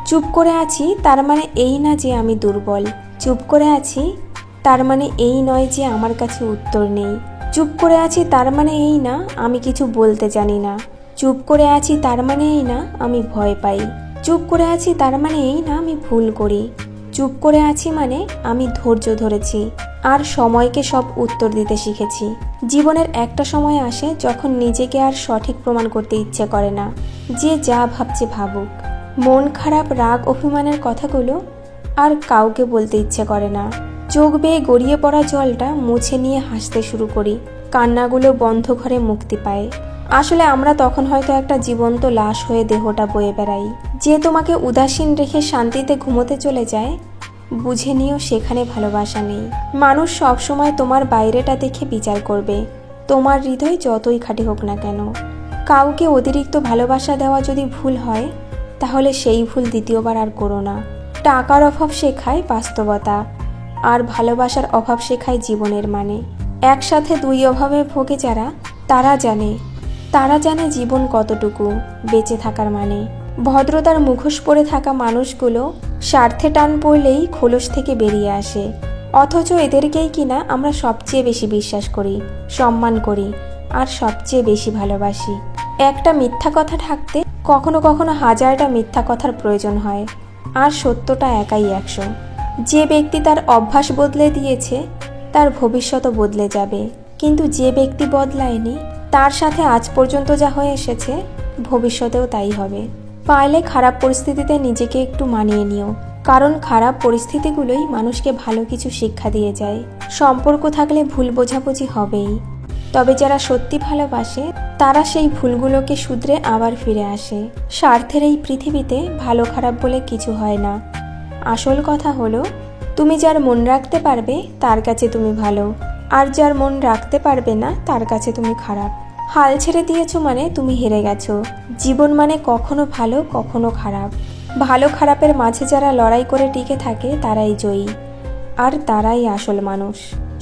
চুপ করে আছি তার মানে এই না যে আমি দুর্বল। চুপ করে আছি তার মানে এই নয় যে আমার কাছে উত্তর নেই। চুপ করে আছি তার মানে এই না আমি কিছু বলতে জানি না। চুপ করে আছি তার মানে এই না আমি ভয় পাই। চুপ করে আছি তার মানে এই না আমি ভুল করি। চুপ করে আছি মানে আমি ধৈর্য ধরেছি আর সময়কে সব উত্তর দিতে শিখেছি। জীবনের একটা সময় আসে যখন নিজেকে আর সঠিক প্রমাণ করতে ইচ্ছে করে না। যে যা ভাবছে ভাবুক। মন খারাপ, রাগ, অভিমানের কথাগুলো আর কাউকে বলতে ইচ্ছে করে না। চোখ বেয়ে গড়িয়ে পড়া জলটা মুছে নিয়ে হাসতে শুরু করি। কান্নাগুলো বন্ধ ঘরে মুক্তি পায়। আসলে আমরা তখন হয়তো একটা জীবন্ত লাশ হয়ে দেহটা বয়ে বেড়াই। যে তোমাকে উদাসীন রেখে শান্তিতে ঘুমোতে চলে যায়, বুঝে নিও সেখানে ভালোবাসা নেই। মানুষ সবসময় তোমার বাইরেটা দেখে বিচার করবে, তোমার হৃদয় যতই খাঁটি হোক না কেন। কাউকে অতিরিক্ত ভালোবাসা দেওয়া যদি ভুল হয়, তাহলে সেই ভুল দ্বিতীয়বার আর করো না। টাকার অভাব শেখায় বাস্তবতা, আর ভালোবাসার অভাব শেখায় জীবনের মানে। একসাথে দুই অভাবে ভোগে যারা, তারা জানে জীবন কতটুকু, বেঁচে থাকার মানে। ভদ্রতার মুখোশ পরে থাকা মানুষগুলো স্বার্থে টান পড়লেই খোলস থেকে বেরিয়ে আসে। অথচ এদেরকেই কিনা আমরা সবচেয়ে বেশি বিশ্বাস করি, সম্মান করি আর সবচেয়ে বেশি ভালোবাসি। একটা মিথ্যা কথা ঢাকতে কখনো কখনো হাজারটা মিথ্যা কথার প্রয়োজন হয়, আর সত্যটা একাই 100। যে ব্যক্তি তার অভ্যাস বদলে দিয়েছে, তার ভবিষ্যৎও বদলে যাবে। কিন্তু যে ব্যক্তি বদলায়নি, তার সাথে আজ পর্যন্ত যা হয়ে এসেছে, ভবিষ্যতেও তাই হবে। পারলে খারাপ পরিস্থিতিতে নিজেকে একটু মানিয়ে নিও, কারণ খারাপ পরিস্থিতিগুলোই মানুষকে ভালো কিছু শিক্ষা দিয়ে যায়। সম্পর্ক থাকলে ভুল বোঝাবুঝি হবেই, তবে যারা সত্যি ভালোবাসে তারা সেই ভুলগুলোকে শুধরে আবার ফিরে আসে। স্বার্থের এই পৃথিবীতে ভালো খারাপ বলে কিছু হয় না। আসল কথা হলো, তুমি যার মন রাখতে পারবে তার কাছে তুমি ভালো, আর যার মন রাখতে পারবে না তার কাছে তুমি খারাপ। হাল ছেড়ে দিয়েছো মানে তুমি হেরে গেছো। জীবন মানে কখনো ভালো কখনো খারাপ। ভালো খারাপের মাঝে যারা লড়াই করে টিকে থাকে তারাই জয়ী, আর তারাই আসল মানুষ।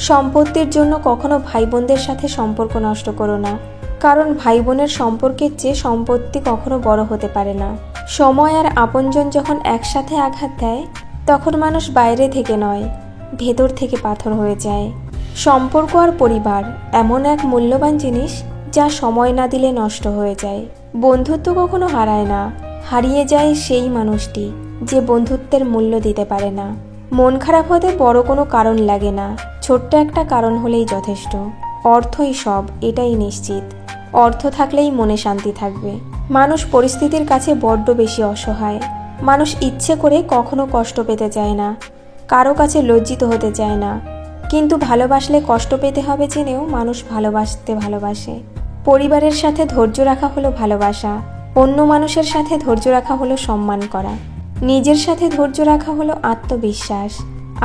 সম্পত্তির জন্য কখনো ভাই বোনদের সাথে সম্পর্ক নষ্ট করো না, কারণ ভাই বোনের সম্পর্কের চেয়ে সম্পত্তি কখনো বড় হতে পারে না। সময় আর আপনজন যখন একসাথে আঘাত দেয়, তখন মানুষ বাইরে থেকে নয়, ভেতর থেকে পাথর হয়ে যায়। সম্পর্ক আর পরিবার এমন এক মূল্যবান জিনিস যা সময় না দিলে নষ্ট হয়ে যায়। বন্ধুত্ব কখনো হারায় না, হারিয়ে যায় সেই মানুষটি যে বন্ধুত্বের মূল্য দিতে পারে না। মন খারাপ হতে বড় কোনো কারণ লাগে না, ছোট্ট একটা কারণ হলেই যথেষ্ট। অর্থই সব, এটাই নিশ্চিত। অর্থ থাকলেই মনে শান্তি থাকবে। মানুষ পরিস্থিতির কাছে বড্ড বেশি অসহায়। মানুষ ইচ্ছে করে কখনো কষ্ট পেতে চায় না, কারো কাছে লজ্জিত হতে চায় না, কিন্তু ভালোবাসলে কষ্ট পেতে হবে জেনেও মানুষ ভালোবাসতে ভালোবাসে। পরিবারের সাথে ধৈর্য রাখা হলো ভালোবাসা, অন্য মানুষের সাথে ধৈর্য রাখা হলো সম্মান করা, নিজের সাথে ধৈর্য রাখা হলো আত্মবিশ্বাস,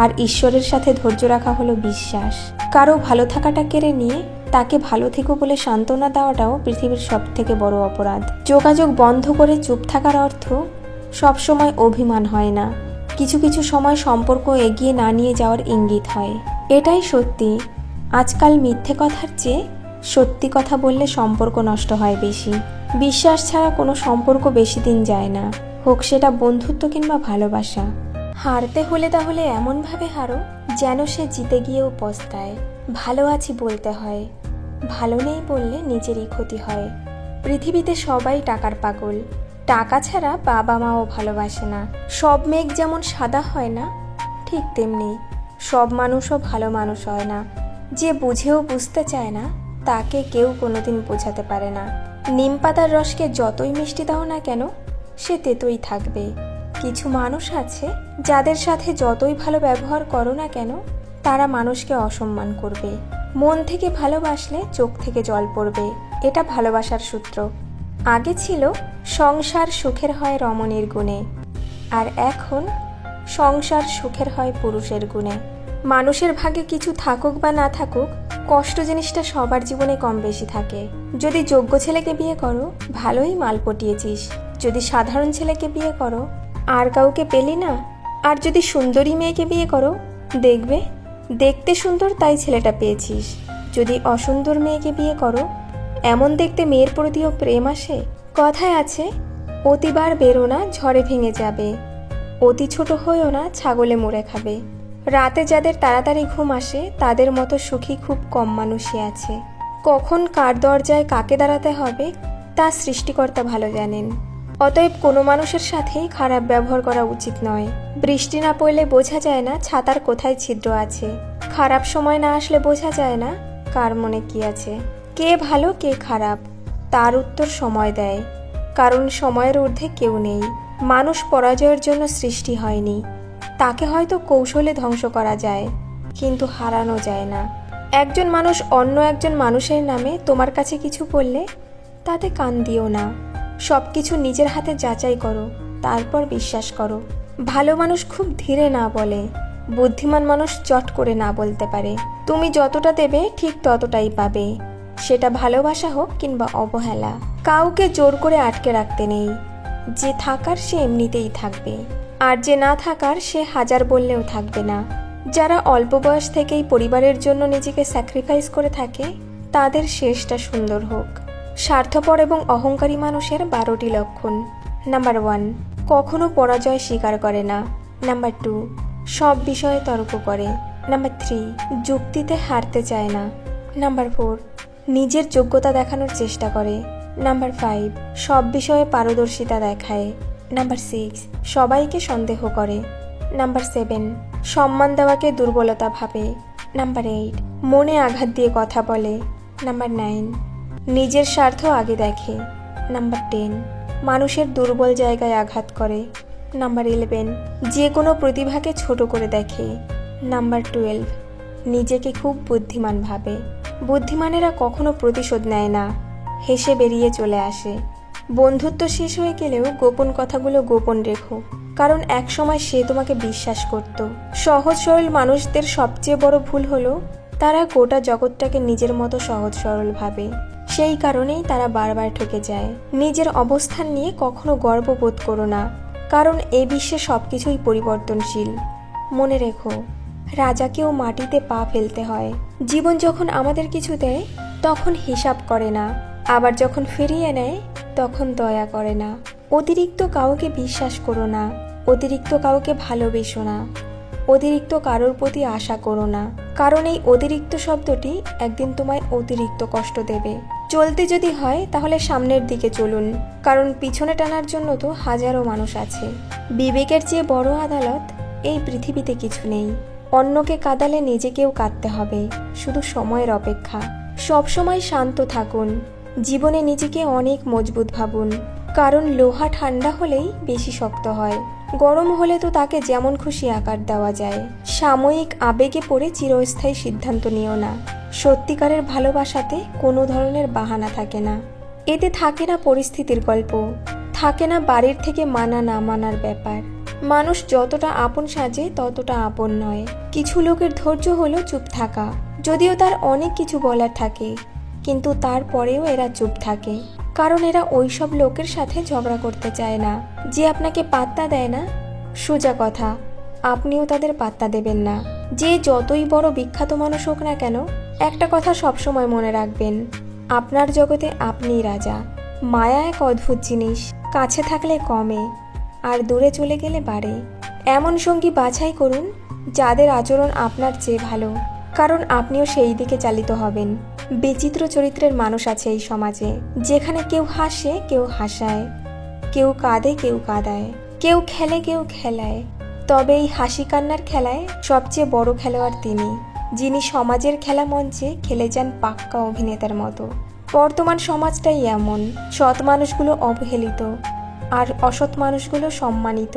আর ঈশ্বরের সাথে ধৈর্য রাখা হলো বিশ্বাস। কারো ভালো থাকাটা কেড়ে নিয়ে তাকে ভালো থেকো বলে সান্ত্বনা দেওয়াটাও পৃথিবীর সবথেকে বড় অপরাধ। যোগাযোগ বন্ধ করে চুপ থাকার অর্থ সবসময় অভিমান হয় না, কিছু কিছু সময় সম্পর্ক এগিয়ে না নিয়ে যাওয়ার ইঙ্গিত হয়। এটাই সত্যি, আজকাল মিথ্যে কথার চেয়ে সত্যি কথা বললে সম্পর্ক নষ্ট হয় বেশি। বিশ্বাস ছাড়া কোনো সম্পর্ক বেশি দিন যায় না, হোক সেটা বন্ধুত্ব কিংবা ভালোবাসা। হারতে হলে তাহলে এমনভাবে হারো যেন সে জিতে গিয়েও পস্তায়। ভালো আছি বলতে হয়, ভালো নেই বললে নিজেরই ক্ষতি হয়। পৃথিবীতে সবাই টাকার পাগল, টাকা ছাড়া বাবা মাও ভালোবাসে না। সব মেঘ যেমন সাদা হয় না, ঠিক তেমনি সব মানুষও ভালো মানুষ হয় না। যে বুঝেও বুঝতে চায় না, তাকে কেউ কোনোদিন বোঝাতে পারে না। নিম পাতার রসকে যতই মিষ্টি দাও না কেন, সে তেতোই থাকবে। কিছু মানুষ আছে যাদের সাথে যতই ভালো ব্যবহার করো না কেন, তারা মানুষকে অসম্মান করবে। মন থেকে ভালোবাসলে চোখ থেকে জল পড়বে, এটা ভালোবাসার সূত্র। আগে ছিল সংসার সুখের হয় রমণীর গুণে, আর এখন সংসার সুখের হয় পুরুষের গুণে। মানুষের ভাগ্যে কিছু থাকুক বা না থাকুক, কষ্ট জিনিসটা সবার জীবনে কম বেশি থাকে। যদি যোগ্য ছেলেকে বিয়ে করো, ভালোই মাল পটিয়েছিস। যদি সাধারণ ছেলেকে বিয়ে করো, আর কাউকে পেলি না। আর যদি সুন্দরী মেয়েকে বিয়ে করো, দেখবে দেখতে সুন্দর তাই ছেলেটা পেয়েছিস। যদি অসুন্দর মেয়েকে বিয়ে করো, এমন দেখতে মেয়ের প্রতিও প্রেম আসে। কথায় আছে, অতিবার বেরো না ঝড়ে ভেঙে যাবে। অতি ছোট হয়েও না ছাগলে মুড়ে খাবে। রাতে যাদের তাড়াতাড়ি ঘুম আসে তাদের মতো সুখী খুব কম মানুষই আছে। কখন কার দরজায় কাকে দাঁড়াতে হবে তা সৃষ্টিকর্তা ভালো জানেন। অতএব কোনো মানুষের সাথেই খারাপ ব্যবহার করা উচিত নয়। বৃষ্টি না পড়লে বোঝা যায় না ছাতার কোথায় ছিদ্র আছে। খারাপ সময় না আসলে বোঝা যায় না কার মনে কি আছে। কে ভালো কে খারাপ তার উত্তর সময় দেয়, কারণ সময়ের ঊর্ধ্বে কেউ নেই। মানুষ পরাজয়ের জন্য সৃষ্টি হয়নি, তাকে হয়তো কৌশলে ধ্বংস করা যায় কিন্তু হারানো যায় না। একজন মানুষ অন্য একজন মানুষের নামে তোমার কাছে কিছু বললে তাতে কান দিও না। সব কিছু নিজের হাতে যাচাই করো, তারপর বিশ্বাস করো। ভালো মানুষ খুব ধীরে না বলে, বুদ্ধিমান মানুষ চট করে না বলতে পারে। তুমি যতটা দেবে ঠিক ততটাই পাবে, সেটা ভালোবাসা হোক কিংবা অবহেলা। কাউকে জোর করে আটকে রাখতে নেই, যে থাকার সে এমনিতেই থাকবে, আর যে না থাকার সে হাজার বললেও থাকবে না। যারা অল্প বয়স থেকেই পরিবারের জন্য নিজেকে স্যাক্রিফাইস করে থাকে তাদের শেষটা সুন্দর হোক। স্বার্থপর এবং অহংকারী মানুষের 12টি লক্ষণ। নাম্বার 1, কখনো পরাজয় স্বীকার করে না। নাম্বার 2, সব বিষয়ে তর্ক করে। নাম্বার 3, যুক্তিতে হারতে চায় না। নাম্বার 4, নিজের যোগ্যতা দেখানোর চেষ্টা করে। নাম্বার 5, সব বিষয়ে পারদর্শিতা দেখায়। নাম্বার 6, সবাইকে সন্দেহ করে। নাম্বার 7, সম্মান দেওয়াকে দুর্বলতা ভাবে। নাম্বার 8, মনে আঘাত দিয়ে কথা বলে। নাম্বার 9, নিজের স্বার্থ আগে দেখে। নাম্বার 10, মানুষের দুর্বল জায়গায় আঘাত করে। নাম্বার 11, যে কোনো প্রতিভাকে ছোট করে দেখে। নাম্বার 12, নিজেকে খুব বুদ্ধিমান ভাবে। বুদ্ধিমানেরা কখনো প্রতিশোধ নেয় না, হেসে বেরিয়ে চলে আসে। বন্ধুত্ব শেষ হয়ে গেলেও গোপন কথাগুলো গোপন রেখো, কারণ একসময় সে তোমাকে বিশ্বাস করত। সহজ সরল মানুষদের সবচেয়ে বড় ভুল হলো তারা গোটা জগৎটাকে নিজের মতো সহজ সরল ভাবে। সেই কারণেই তারা বারবার ঠকে যায়। নিজের অবস্থান নিয়ে কখনো গর্ববোধ করো না, কারণ এই বিশ্বে সবকিছুই পরিবর্তনশীল। মনে রেখো, রাজাকেও মাটিতে পা ফেলতে হয়। জীবন যখন আমাদের কিছু দেয় তখন হিসাব করে না, আবার যখন ফিরিয়ে নেয় তখন দয়া করে না। অতিরিক্ত কাউকে বিশ্বাস করো না, অতিরিক্ত কাউকে ভালোবেসো না, অতিরিক্ত কারোর প্রতি আশা করো না, কারণ এই অতিরিক্ত শব্দটি একদিন তোমায় অতিরিক্ত কষ্ট দেবে। চলতে যদি হয় তাহলে সামনের দিকে চলুন, কারণ পিছনে টানার জন্য তো হাজারো মানুষ আছে। বিবেকের চেয়ে বড় আদালত এই পৃথিবীতে কিছু নেই। অন্যকে কাঁদালে নিজেকেও কাঁদতে হবে, শুধু সময়ের অপেক্ষা। সবসময় শান্ত থাকুন, জীবনে নিজেকে অনেক মজবুত ভাবুন, কারণ লোহা ঠান্ডা হলেই বেশি শক্ত হয়, গরম হলে তো তাকে যেমন খুশি আকার দেওয়া যায়। সাময়িক আবেগে পড়ে চিরস্থায়ী সিদ্ধান্ত নিও না। সত্যিকারের ভালোবাসাতে কোনো ধরনের বাহানা থাকে না। এতে থাকে না পরিস্থিতির গল্প, থাকে না বাড়ির থেকে মানা না মানার ব্যাপার। মানুষ যতটা আপন সাজে ততটা আপন নয়। কিছু লোকের ধৈর্য হলো চুপ থাকা, যদিও তার অনেক কিছু বলার থাকে, কিন্তু তারপরেও এরা চুপ থাকে, কারণ এরা ওইসব লোকের সাথে ঝগড়া করতে চায় না যে আপনাকে পাত্তা দেয় না। সোজা কথা, আপনিও তাদের পাত্তা দেবেন না। যে যতই বড় বিখ্যাত মানুষ হোক না কেন, একটা কথা সবসময় মনে রাখবেন, আপনার জগতে আপনিই রাজা। মায়া এক অদ্ভুত জিনিস, কাছে থাকলে কমে আর দূরে চলে গেলে বাড়ে। এমন সঙ্গী বাছাই করুন যাদের আচরণ আপনার চেয়ে ভালো, কারণ আপনিও সেই দিকে চালিত হবেন। বিচিত্র চরিত্রের মানুষ আছে এই সমাজে, যেখানে কেউ হাসে কেউ হাসায়, কেউ কাঁদে কেউ কাঁদায়, কেউ খেলে কেউ খেলায়। তবে এই হাসি কান্নার খেলায় সবচেয়ে বড় খেলোয়াড় তিনি, যিনি সমাজের খেলা মঞ্চে খেলে যান পাক্কা অভিনেতার মতো। বর্তমান সমাজটাই এমন, সৎ মানুষগুলো অবহেলিত আর অসৎ মানুষগুলো সম্মানিত।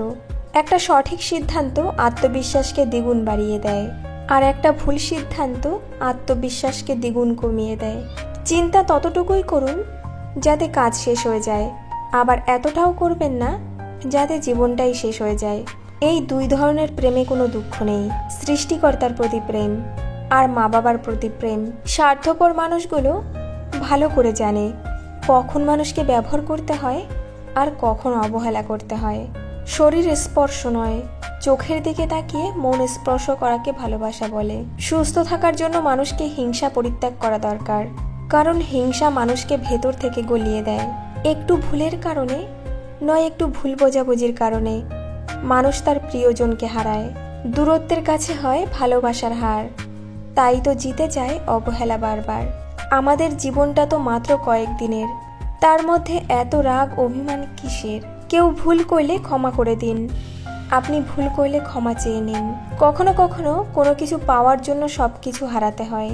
একটা সঠিক সিদ্ধান্ত আত্মবিশ্বাসকে দ্বিগুণ বাড়িয়ে দেয়, আর একটা ভুল সিদ্ধান্ত আত্মবিশ্বাসকে দ্বিগুণ কমিয়ে দেয়। চিন্তা ততটুকুই করুন যাতে কাজ শেষ হয়ে যায়, আবার এতটাও করবেন না যাতে জীবনটাই শেষ হয়ে যায়। এই দুই ধরনের প্রেমে কোনো দুঃখ নেই, সৃষ্টিকর্তার প্রতি প্রেম আর মা বাবার প্রতি প্রেম। স্বার্থপর মানুষগুলো ভালো করে জানে কখন মানুষকে ব্যবহার করতে হয় আর কখন অবহেলা করতে হয়। শরীর স্পর্শ নয়, চোখের দিকে তাকিয়ে মন স্পর্শ করাকে ভালোবাসা বলে। সুস্থ থাকার জন্য মানুষকে হিংসা পরিত্যাগ করা দরকার, কারণ হিংসা মানুষকে ভেতর থেকে গলিয়ে দেয়। একটু ভুলের কারণে নয়, একটু ভুল বোঝাবুঝির কারণে মানুষ তার প্রিয়জনকে হারায়, দূরত্বের কাছে হয় ভালোবাসার হার। তাই তো জিতে যায় অবহেলা বারবার। আমাদের জীবনটা তো মাত্র কয়েকদিনের, তার মধ্যে এত রাগ অভিমান কিসের? কেউ ভুল করলে ক্ষমা করে দিন, আপনি ভুল করলে ক্ষমা চেয়ে নিন। কখনো কখনো কোনো কিছু পাওয়ার জন্য সব কিছু হারাতে হয়,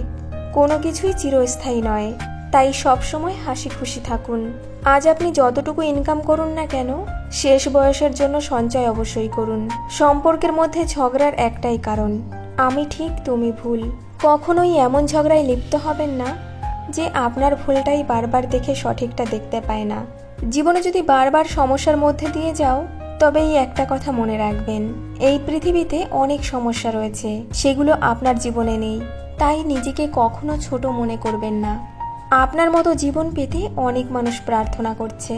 কোনো কিছুই চিরস্থায়ী নয়। তাই সবসময় হাসি খুশি থাকুন। আজ আপনি যতটুকু ইনকাম করুন না কেন, শেষ বয়সের জন্য সঞ্চয় অবশ্যই করুন। সম্পর্কের মধ্যে ঝগড়ার একটাই কারণ, আমি ঠিক তুমি ভুল। কখনোই এমন ঝগড়ায় লিপ্ত হবেন না যে আপনার ভুলটাই বারবার দেখে সঠিকটা দেখতে পায় না। জীবনে যদি বারবার সমস্যার মধ্যে দিয়ে যাও, তবে এই একটা কথা মনে রাখবেন, এই পৃথিবীতে অনেক সমস্যা রয়েছে, সেগুলো আপনার জীবনে নেই। তাই নিজেকে কখনো ছোট মনে করবেন না। আপনার মতো জীবন পেতে অনেক মানুষ প্রার্থনা করছে।